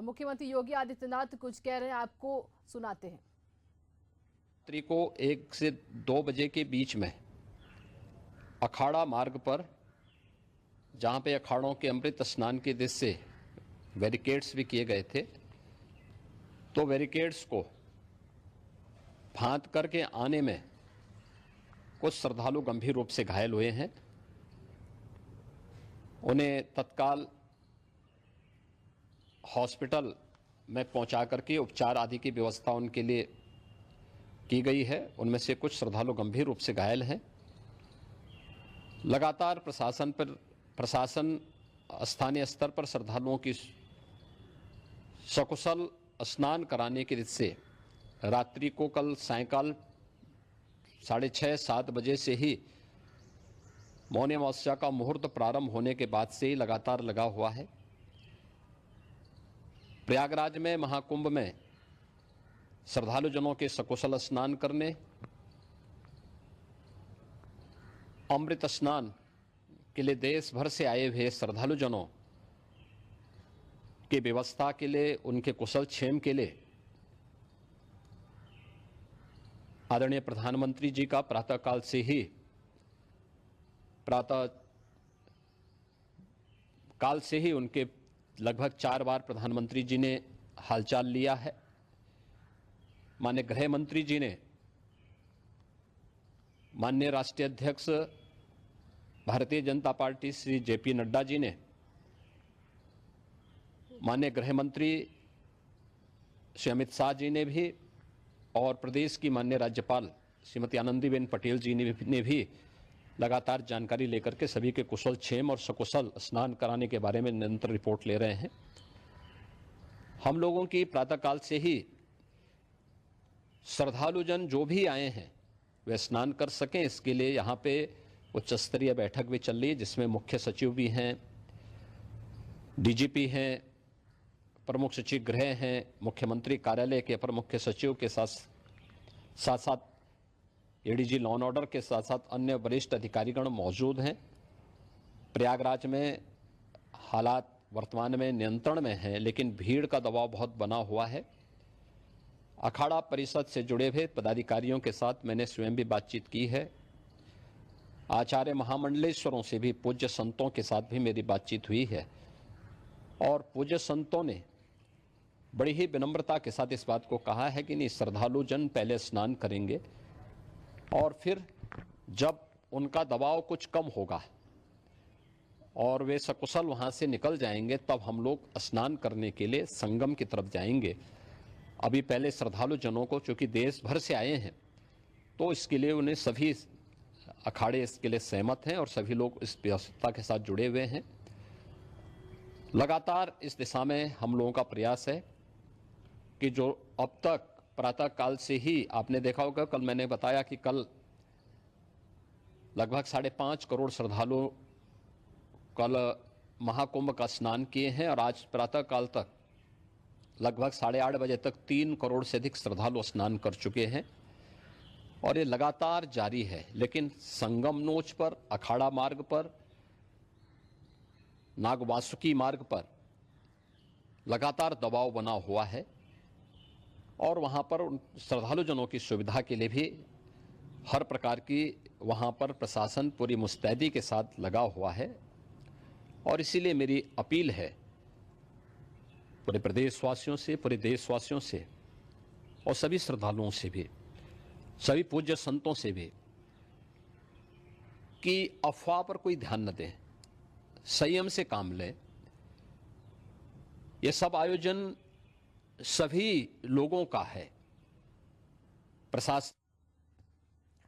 और मुख्यमंत्री योगी आदित्यनाथ कुछ कह रहे हैं, आपको सुनाते हैं। रात्रि को 1 से 2 बजे के बीच में अखाड़ा मार्ग पर, जहां पे अखाड़ों के अमृत स्नान के दृश्य से बैरिकेड्स भी किए गए थे, तो बैरिकेड्स को फांद करके आने में कुछ श्रद्धालु गंभीर रूप से घायल हुए हैं। उन्हें तत्काल हॉस्पिटल में पहुंचा करके उपचार आदि की व्यवस्था उनके लिए की गई है। उनमें से कुछ श्रद्धालु गंभीर रूप से घायल हैं। लगातार प्रशासन स्थानीय स्तर पर श्रद्धालुओं की सकुशल स्नान कराने के दृष्टि से रात्रि को कल सायंकाल 6:30-7 बजे से ही मौनी अमावस्या का मुहूर्त प्रारंभ होने के बाद से ही लगातार लगा हुआ है। प्रयागराज में महाकुंभ में श्रद्धालुजनों के सकुशल स्नान करने, अमृत स्नान के लिए देश भर से आए हुए श्रद्धालुजनों की व्यवस्था के लिए, उनके कुशल क्षेम के लिए आदरणीय प्रधानमंत्री जी का प्रातःकाल से ही उनके लगभग 4 बार प्रधानमंत्री जी ने हालचाल लिया है। माननीय गृह मंत्री जी ने, माननीय राष्ट्रीय अध्यक्ष भारतीय जनता पार्टी श्री जेपी नड्डा जी ने, माननीय गृह मंत्री श्री अमित शाह जी ने भी, और प्रदेश की माननीय राज्यपाल श्रीमती आनंदीबेन पटेल जी ने भी लगातार जानकारी लेकर के सभी के कुशल क्षेम और सकुशल स्नान कराने के बारे में निरंतर रिपोर्ट ले रहे हैं। हम लोगों की प्रातःकाल से ही श्रद्धालुजन जो भी आए हैं वे स्नान कर सकें, इसके लिए यहाँ पे उच्च स्तरीय बैठक भी चल रही है, जिसमें मुख्य सचिव भी हैं, डीजीपी हैं, प्रमुख सचिव गृह हैं, मुख्यमंत्री कार्यालय के अपर मुख्य सचिव के साथ एडीजी लॉ एंड ऑर्डर के साथ साथ अन्य वरिष्ठ अधिकारीगण मौजूद हैं। प्रयागराज में हालात वर्तमान में नियंत्रण में हैं, लेकिन भीड़ का दबाव बहुत बना हुआ है। अखाड़ा परिषद से जुड़े हुए पदाधिकारियों के साथ मैंने स्वयं भी बातचीत की है। आचार्य महामंडलेश्वरों से भी, पूज्य संतों के साथ भी मेरी बातचीत हुई है, और पूज्य संतों ने बड़ी ही विनम्रता के साथ इस बात को कहा है कि नहीं, श्रद्धालु जन पहले स्नान करेंगे और फिर जब उनका दबाव कुछ कम होगा और वे सकुशल वहां से निकल जाएंगे, तब हम लोग स्नान करने के लिए संगम की तरफ जाएंगे। अभी पहले श्रद्धालु जनों को, चूंकि देश भर से आए हैं, तो इसके लिए उन्हें सभी अखाड़े इसके लिए सहमत हैं और सभी लोग इस व्यवस्था के साथ जुड़े हुए हैं। लगातार इस दिशा में हम लोगों का प्रयास है कि जो अब तक प्रातःकाल से ही आपने देखा होगा, कल मैंने बताया कि कल लगभग 5.5 करोड़ श्रद्धालु कल महाकुंभ का स्नान किए हैं, और आज प्रातःकाल तक लगभग 8:30 बजे तक 3 करोड़ से अधिक श्रद्धालु स्नान कर चुके हैं, और ये लगातार जारी है। लेकिन संगम नोच पर, अखाड़ा मार्ग पर, नागवासुकी मार्ग पर लगातार दबाव बना हुआ है, और वहां पर श्रद्धालुजनों की सुविधा के लिए भी हर प्रकार की वहां पर प्रशासन पूरी मुस्तैदी के साथ लगा हुआ है। और इसीलिए मेरी अपील है पूरे प्रदेशवासियों से, पूरे देशवासियों से, और सभी श्रद्धालुओं से भी, सभी पूज्य संतों से भी, कि अफवाह पर कोई ध्यान न दें, संयम से काम लें। ये सब आयोजन सभी लोगों का है। प्रशासन